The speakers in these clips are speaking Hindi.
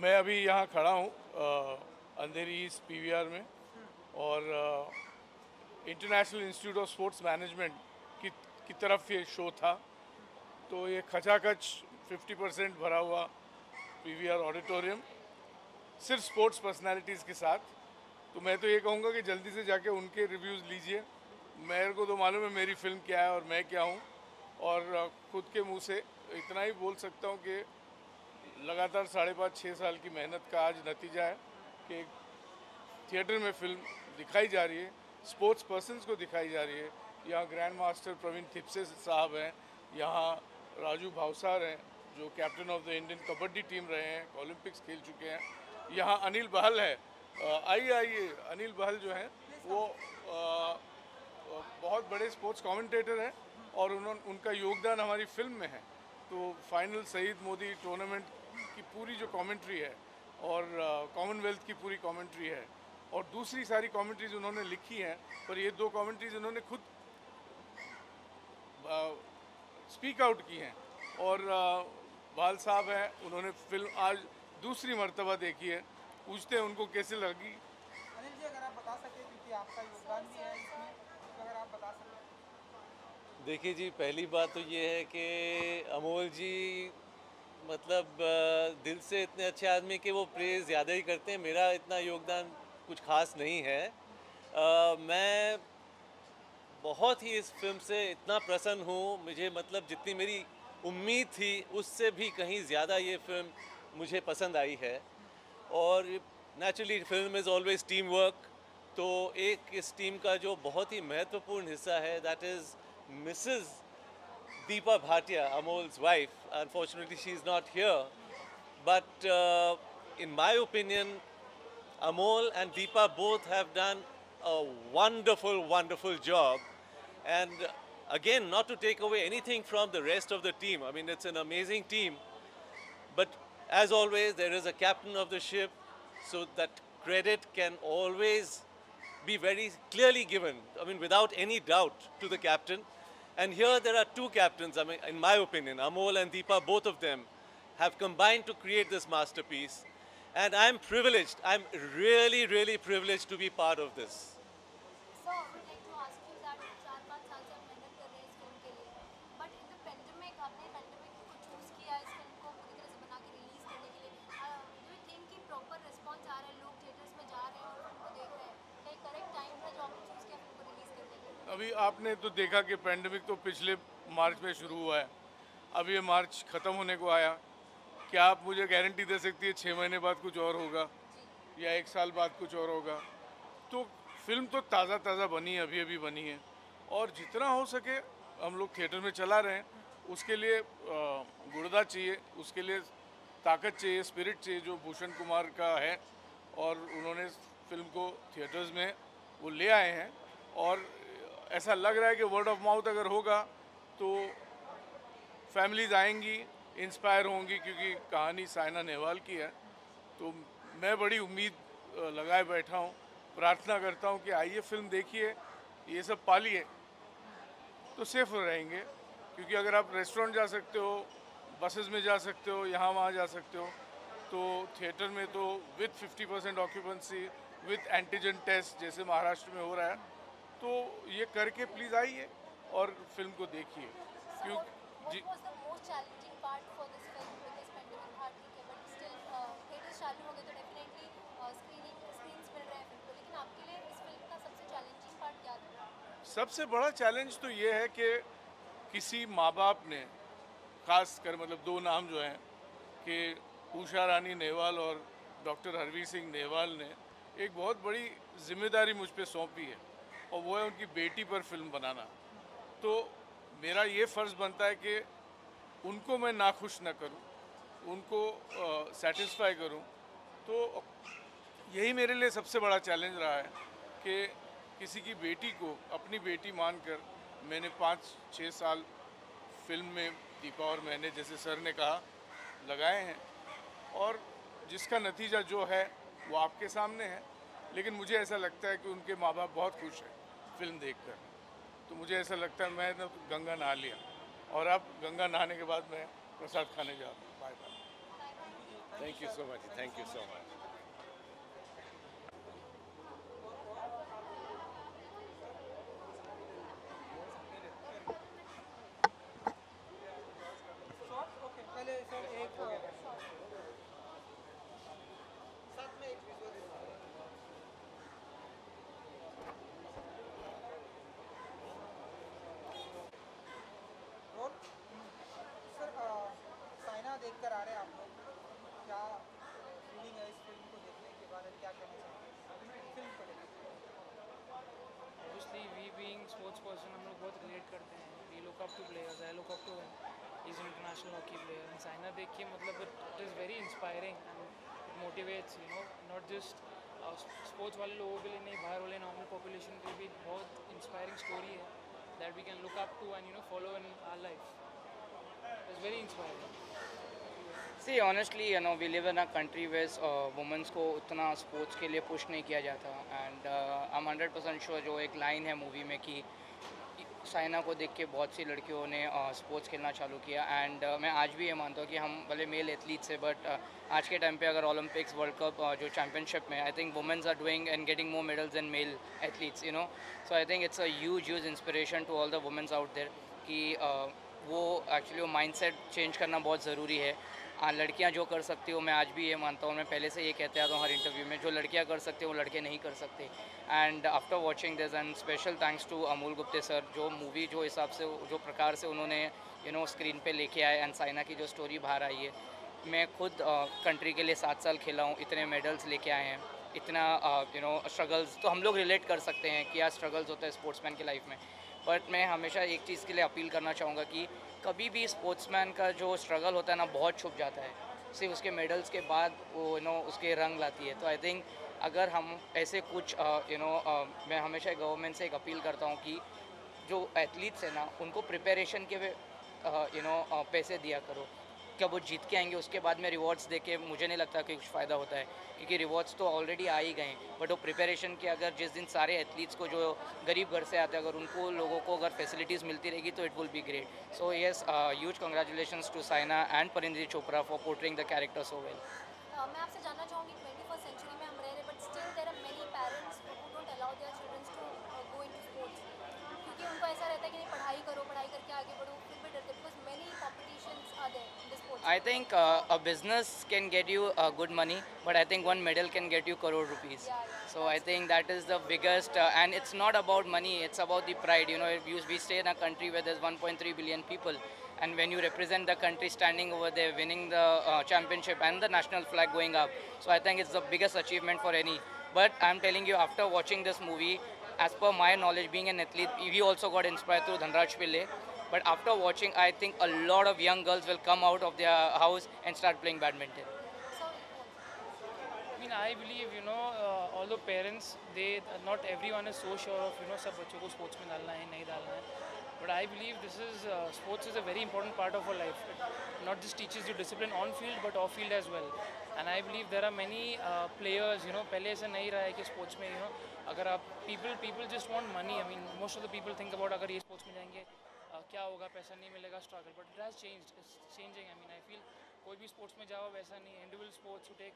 मैं अभी यहाँ खड़ा हूँ अंधेरी ईस्ट पीवीआर में, और international institute of sports management की तरफ ये शो था। तो ये खचाखच 50% भरा हुआ पीवीआर ऑडिटोरियम सिर्फ स्पोर्ट्स पर्सनालिटीज़ के साथ। तो मैं तो ये कहूँगा कि जल्दी से जाके उनके रिव्यूज़ लीजिए। मेरे को तो मालूम है मेरी फिल्म क्या है और मैं क्या हूँ, और खुद के मुंह से इतना ही बोल सकता हूँ कि लगातार 5.5-6 साल की मेहनत का आज नतीजा है कि थिएटर में फिल्म दिखाई जा रही है, स्पोर्ट्स पर्सन्स को दिखाई जा रही है। यहाँ ग्रैंड मास्टर प्रवीण थिप्से साहब हैं, यहाँ राजू भावसार हैं जो captain of the Indian kabaddi team रहे हैं, ओलंपिक्स खेल चुके हैं। यहाँ अनिल बहल है, आइए अनिल बहल जो हैं वो बहुत बड़े स्पोर्ट्स कमेंटेटर हैं और उनका योगदान हमारी फिल्म में है। तो फाइनल शहीद मोदी टूर्नामेंट की पूरी जो कमेंट्री है और कॉमनवेल्थ की पूरी कमेंट्री है और दूसरी सारी कमेंट्रीज उन्होंने लिखी हैं, पर ये 2 कमेंट्रीज उन्होंने खुद स्पीक आउट की हैं। और बाल साहब हैं, उन्होंने फिल्म आज दूसरी मर्तबा देखी है, पूछते हैं उनको कैसे लगी। अनिल जी, अगर आप बता सकें क्योंकि आपका योगदान भी है इसमें, तो अगर आप बता सकें। देखिए जी, पहली बात तो ये है कि अमोल जी मतलब दिल से इतने अच्छे आदमी के वो प्रेज़ ज़्यादा ही करते हैं। मेरा इतना योगदान कुछ ख़ास नहीं है। मैं बहुत ही इस फिल्म से इतना प्रसन्न हूँ, मुझे मतलब जितनी मेरी उम्मीद थी उससे भी कहीं ज़्यादा ये फिल्म मुझे पसंद आई है। और naturally film is always team work. तो एक इस टीम का जो बहुत ही महत्वपूर्ण हिस्सा है, that is Mrs Deepa Bhatia, Amol's wife. Unfortunately, she's not here. But in my opinion, Amol and Deepa both have done a wonderful, wonderful job. And again, not to take away anything from the rest of the team. I mean, it's an amazing team. But as always, there is a captain of the ship, so that credit can always be very clearly given. I mean, without any doubt to the captain. And here there are 2 captains, I mean, in my opinion, Amol and Deepa, both of them have combined to create this masterpiece. And I'm privileged, I'm really, really privileged to be part of this. So I would like to ask you that 4-5 साल से आप मेहनत कर रहे हैं इस फिल्म के लिए, बट इन द पेंडेमिक आपने पेंडेमिक को चूज़ किया इस फिल्म को पूरी तरह से बना के रिलीज़ करने के लिए। डू यू थिंक कि प्रॉपर रिस्पॉन्स आ रहा है, लोग थिएटर्स में जा रहे हैं और फिल्म को देख रहे हैं? क्या करेक्ट टाइम था जो आपने चूज़ किया फिल्म को रिलीज़ करने के लिए? अभी आपने तो देखा कि पैंडमिक तो पिछले मार्च में शुरू हुआ है, अब ये मार्च ख़त्म होने को आया। क्या आप मुझे गारंटी दे सकती है 6 महीने बाद कुछ और होगा या 1 साल बाद कुछ और होगा? तो फिल्म तो ताज़ा ताज़ा बनी है, अभी अभी बनी है, और जितना हो सके हम लोग थिएटर में चला रहे हैं। उसके लिए गुर्दा चाहिए, उसके लिए ताकत चाहिए, स्पिरिट चाहिए जो भूषण कुमार का है, और उन्होंने फिल्म को थिएटर्स में वो ले आए हैं। और ऐसा लग रहा है कि वर्ड ऑफ माउथ अगर होगा तो फैमिलीज़ आएंगी, इंस्पायर होंगी, क्योंकि कहानी साइना नेहवाल की है। तो मैं बड़ी उम्मीद लगाए बैठा हूँ, प्रार्थना करता हूँ कि आइए फिल्म देखिए, ये सब पालिए तो सेफ रहेंगे। क्योंकि अगर आप रेस्टोरेंट जा सकते हो, बसेस में जा सकते हो, यहाँ वहाँ जा सकते हो, तो थिएटर में तो with 50% occupancy with antigen test जैसे महाराष्ट्र में हो रहा है, तो ये करके प्लीज़ आइए और फिल्म को देखिए। क्यों जी, What was the most challenging part for this film because pandemic था ठीक है, but still थिएटर्स चालू हो गए तो डेफिनेटली स्क्रीन्स मिल रहे हैं फिल्म को, लेकिन आपके लिए इस फिल्म का सबसे चैलेंजिंग पार्ट क्या था? सबसे बड़ा चैलेंज तो ये है कि किसी माँ बाप ने, खास कर मतलब 2 नाम जो हैं कि उषा रानी नेहवाल और डॉक्टर हरवीर सिंह नेहवाल ने एक बहुत बड़ी जिम्मेदारी मुझ पे सौंपी है, और वो है उनकी बेटी पर फिल्म बनाना। तो मेरा ये फ़र्ज़ बनता है कि उनको मैं नाखुश न करूं, उनको सेटिस्फाई करूं। तो यही मेरे लिए सबसे बड़ा चैलेंज रहा है कि किसी की बेटी को अपनी बेटी मानकर मैंने 5-6 साल फिल्म में दीपा और मैंने, जैसे सर ने कहा, लगाए हैं, और जिसका नतीजा जो है वो आपके सामने है। लेकिन मुझे ऐसा लगता है कि उनके माँ बाप बहुत खुश हैं फिल्म देखकर। तो मुझे ऐसा लगता है मैं तो गंगा नहा लिया, और अब गंगा नहाने के बाद मैं प्रसाद खाने जा रहा हूँ। Bye bye. Thank you so much, thank you so much. Okay पहले सर एक साथ में एक विजुअल रोल सर साइना देखकर आ रहे हैं आप लोग क्या फीलिंग है इस फिल्म को देखने के बाद क्या कहना चाहेंगे फिल्म को लेकर Obviously, we being sports person, हम लोग बहुत रिलेट करते हैं. We look up to players. I look up to him. He's an international hockey player. And Saina देख के मतलब it is very inspiring and it motivates. You know, not just sports वाले लोगों के लिए नहीं, बाहर वाले normal population के लिए भी बहुत inspiring story है that we can look up to and follow in our life. It's very inspiring. See, honestly, we live in a country where women's को उतना स्पोर्ट्स के लिए पुश नहीं किया जाता एंड आई एम 100% श्योर जो एक लाइन है मूवी में कि साइना को देख के बहुत सी लड़कियों ने स्पोर्ट्स खेलना चालू किया एंड मैं आज भी ये मानता हूँ कि हम भले मेल एथलीट्स है बट आज के टाइम पे अगर ओलंपिक्स वर्ल्ड कप जो चैम्पियनशिप में I think women's are doing and getting more medals and male athletes so I think it's a huge inspiration to all the women's out there कि वो एक्चुअली वो माइंडसेट चेंज करना बहुत ज़रूरी है. लड़कियां जो कर सकती हो मैं आज भी ये मानता हूँ, मैं पहले से ये कहते आता हूँ हर इंटरव्यू में, जो लड़कियां कर सकते हो वो लड़के नहीं कर सकते. And after watching this and special thanks to Amole Gupte sir, जो मूवी जो हिसाब से जो प्रकार से उन्होंने स्क्रीन पे लेके आए एंड साइना की जो स्टोरी बाहर आई है. मैं खुद कंट्री के लिए 7 साल खेला हूँ, इतने मेडल्स लेके आए हैं, इतना स्ट्रगल्स तो हम लोग रिलेट कर सकते हैं क्या स्ट्रगल्स होता है स्पोर्ट्समैन की लाइफ में. बट मैं हमेशा एक चीज़ के लिए अपील करना चाहूँगा कि कभी भी स्पोर्ट्समैन का जो स्ट्रगल होता है ना बहुत छुप जाता है, सिर्फ उसके मेडल्स के बाद वो उसके रंग लाती है. तो आई थिंक अगर हम ऐसे कुछ मैं हमेशा गवर्नमेंट से एक अपील करता हूँ कि जो एथलीट्स है ना उनको प्रिपरेशन के पैसे दिया करो. क्या वो जीत के आएंगे उसके बाद में रिवॉर्ड्स दे के मुझे नहीं लगता कि कुछ फ़ायदा होता है, क्योंकि रिवॉर्ड्स तो ऑलरेडी आ ही गए. बट वो प्रिपरेशन के अगर जिस दिन सारे एथलीट्स को जो गरीब घर से आते हैं अगर उनको लोगों को अगर फैसिलिटीज़ मिलती रहेगी तो it will be great. So yes, huge congratulations to Saina and Parineeti Chopra for portraying the character so well. मैं आपसे जानना चाहूँगी 21st सेंचुरी में हम रह रहे but still there are many parents who don't allow their children to go into sports, क्योंकि उनको ऐसा रहता है कि नहीं पढ़ाई करो, पढ़ाई करके आगे बढ़ो, फिर भी डरते because many competitions are there in the sports. I think a business can get you good money, but I think one medal can get you crore rupees. So I think that is the biggest, and it's not about money, it's about the pride. We stay in a country where there's 1.3 billion people, and when you represent the country standing over there, winning the championship and the national flag going up, so I think it's the biggest achievement for any. But I'm telling you, after watching this movie, as per my knowledge, being an athlete, we also got inspired through Dhanraj Pillai. But after watching, I think a lot of young girls will come out of their house and start playing badminton. I mean, I believe, although parents, not everyone is so sure of, सब बच्चों को sports में डालना है, नहीं डालना है. But I believe sports is a very important part of our life. It not just teaches you discipline on field, but off field as well. And I believe there are many players, पहले ऐसा नहीं रहा है कि sports में, अगर आप people just want money. I mean, most of the people think about अगर ये sports में जाएंगे क्या होगा, पैसा नहीं मिलेगा, struggle. But it has changed. It's changing. I mean, I feel कोई भी sports में जाओ वैसा नहीं. Individual sports, you take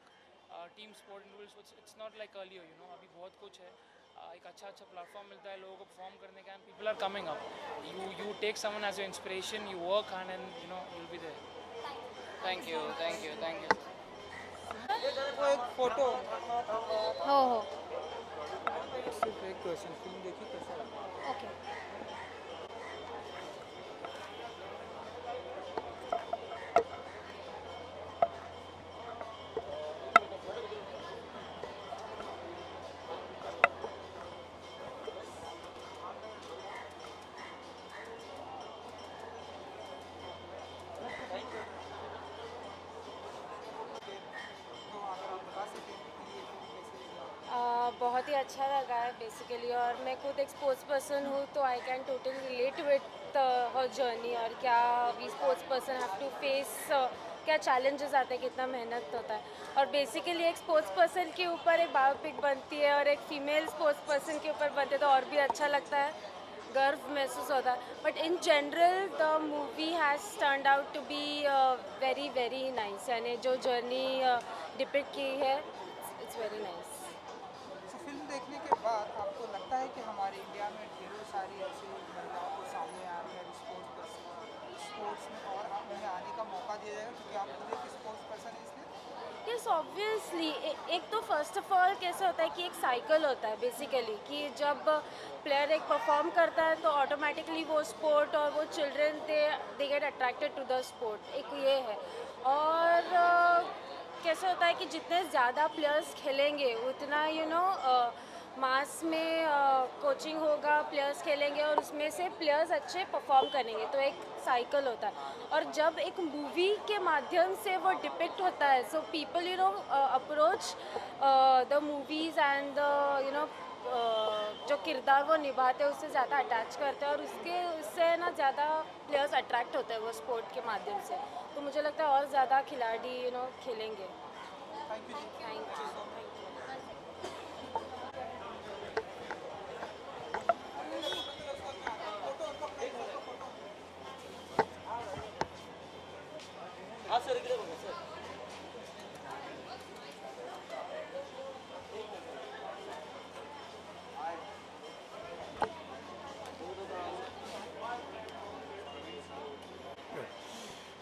team sport, individual sports. It's not like earlier. अभी बहुत कुछ है. एक अच्छा प्लेटफॉर्म मिलता है लोगों को परफॉर्म करने का, and people are coming up. You take someone as your inspiration. You work hard, and you'll be there. Thank you. वो एक फोटो हो सिर्फ एक क्वेश्चन फिल्म देखी कैसा लगा? ओके. तो अगर आप बता सकें कि ये फिल्म कैसी लगी? बहुत ही अच्छा लगा है बेसिकली, और मैं खुद एक स्पोर्ट्स पर्सन हूँ तो I can totally relate with her journey, और क्या we sports person have to face, क्या चैलेंजेस आते हैं, कितना मेहनत होता है. और बेसिकली एक स्पोर्ट्स पर्सन के ऊपर एक बायोपिक बनती है और एक फीमेल स्पोर्ट्स पर्सन के ऊपर बनती है तो और भी अच्छा लगता है. गर्व महसूस होता है. But in general the movie has turned out to be very very nice. यानी जो जर्नी डिपिक्ट की है, इट्स वेरी नाइस. तो फिल्म देखने के बाद आपको लगता है कि हमारे इंडिया में ढेरों सारी ऐसी महिलाओं को सामने आकर स्पोर्ट्स में और उन्हें आने का मौका दिया जाएगा, क्योंकि आप खुद एक स्पोर्ट्स पर्सन है इसलिए? Yes obviously. एक तो फर्स्ट ऑफ ऑल कैसे होता है कि एक साइकिल होता है बेसिकली, कि जब प्लेयर एक परफॉर्म करता है तो ऑटोमेटिकली वो स्पोर्ट और वो children they get attracted to the sport. एक ये है. और कैसे होता है कि जितने ज़्यादा प्लेयर्स खेलेंगे उतना मास में कोचिंग होगा, प्लेयर्स खेलेंगे और उसमें से प्लेयर्स अच्छे परफॉर्म करेंगे. तो एक साइकिल होता है. और जब एक मूवी के माध्यम से वो डिपिक्ट होता है, so people approach the movies and जो किरदार वो निभाते हैं उससे ज़्यादा अटैच करते हैं, और उससे ना ज़्यादा प्लेयर्स अट्रैक्ट होते हैं वो स्पोर्ट के माध्यम से. तो मुझे लगता है और ज़्यादा खिलाड़ी खेलेंगे. Thank you ji. Thank you.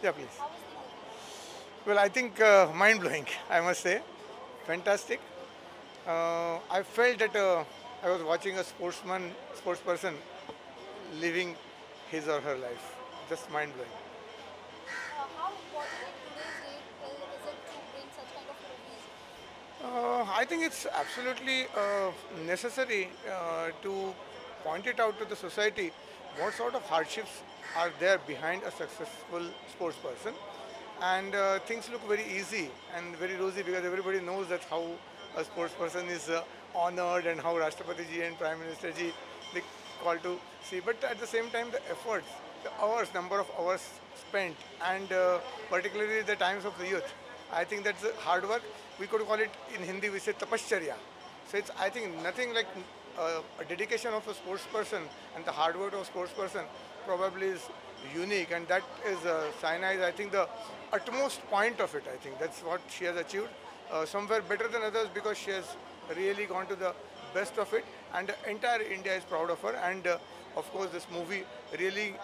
Yeah, please. Well, I think mind blowing, I must say. Fantastic. I felt that I was watching a sports person living his or her life. Just mind blowing. How important in today's date is it to bring such kind of movies? I think it's absolutely necessary to point it out to the society what sort of hardships are there behind a successful sports person. And things look very easy and very rosy because everybody knows that how a sports person is honored and how Rashtrapati ji and Prime Minister ji they call to see. But at the same time, the efforts, the hours, number of hours spent, and particularly the times of the youth, I think that's hard work. We could call it in Hindi, we say tapascharya. So it's, I think, nothing like a dedication of a sports person and the hard work of a sports person probably is unique, and that is Saina is, I think, the utmost point of it. I think that's what she has achieved. Somewhere better than others because she has really gone to the best of it, and the entire India is proud of her. And of course, this movie really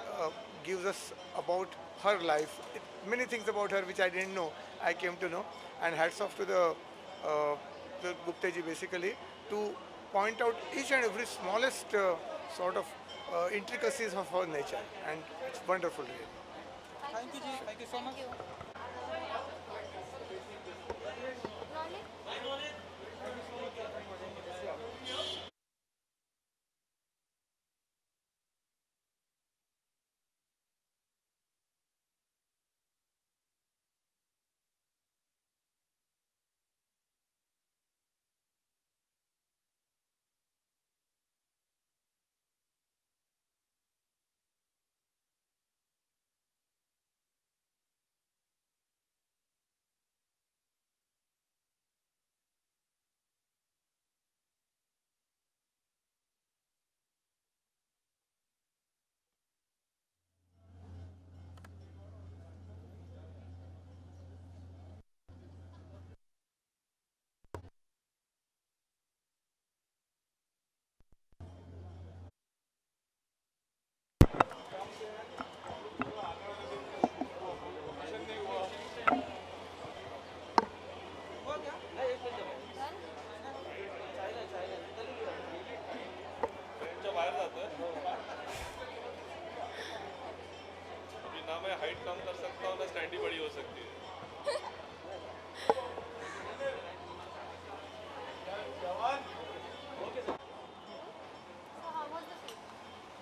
gives us about her life. Many things about her which I didn't know, I came to know. And hats off to the Gupta ji basically to point out each and every smallest sort of intricacies of her nature, and it's wonderful really. Thank you ji. Thank you so much.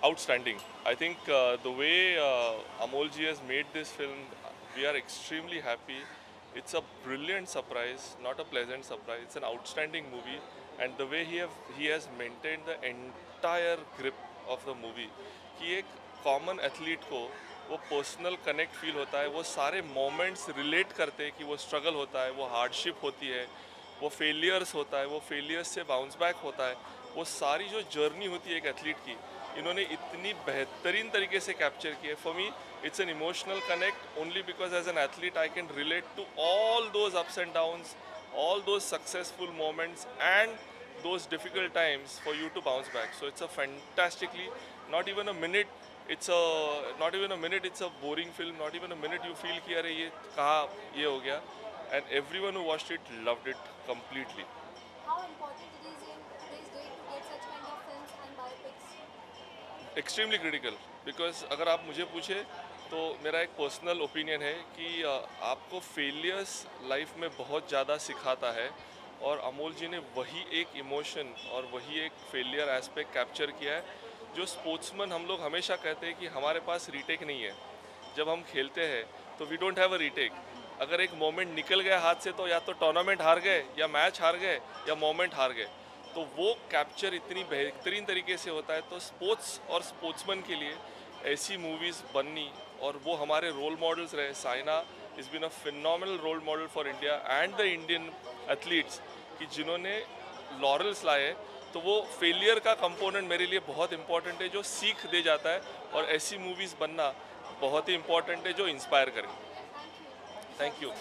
Outstanding. I think the way Amolji has made this film, we are extremely happy. It's a brilliant surprise, not a pleasant surprise. It's an outstanding movie, and the way he has maintained the entire grip of the movie. कि एक कॉमन एथलीट को वो पर्सनल कनेक्ट फील होता है, वो सारे मोमेंट्स रिलेट करते हैं कि वो स्ट्रगल होता है, वो हार्डशिप होती है, वो फेलियर्स होता है, वो फेलियर्स से बाउंस बैक होता है, वो सारी जो जर्नी होती है एक एथलीट की, इन्होंने इतनी बेहतरीन तरीके से कैप्चर किया. For me it's an emotional connect only because as an athlete I can relate to all those ups and downs, all those successful moments and those difficult times for you to bounce back. So it's a fantastically, not even a minute it's a boring film, not even a minute you feel कि अरे ये कहाँ ये हो गया, and everyone who watched it loved it completely. How important it is in today's day to get such kind of films and biopics? Extremely critical, because अगर आप मुझे पूछे तो मेरा एक पर्सनल ओपिनियन है कि आपको फेलियर्स लाइफ में बहुत ज़्यादा सिखाता है, और अमोल जी ने वही एक इमोशन और वही एक फेलियर एस्पेक्ट कैप्चर किया है जो स्पोर्ट्समैन हम लोग हमेशा कहते हैं कि हमारे पास रीटेक नहीं है. जब हम खेलते हैं तो we don't have a retake. अगर एक मोमेंट निकल गया हाथ से तो या तो टूर्नामेंट हार गए, या मैच हार गए, या मोमेंट हार गए. तो वो कैप्चर इतनी बेहतरीन तरीके से होता है. तो स्पोर्ट्स और स्पोर्ट्समैन के लिए ऐसी मूवीज़ बननी, और वो हमारे रोल मॉडल्स रहे. Saina is been a phenomenal role model for India and the Indian athletes, कि जिन्होंने लॉरल्स लाए. तो वो फेलियर का कंपोनेंट मेरे लिए बहुत इंपॉर्टेंट है जो सीख दे जाता है, और ऐसी मूवीज़ बनना बहुत ही इंपॉर्टेंट है जो इंस्पायर करें. Thank you.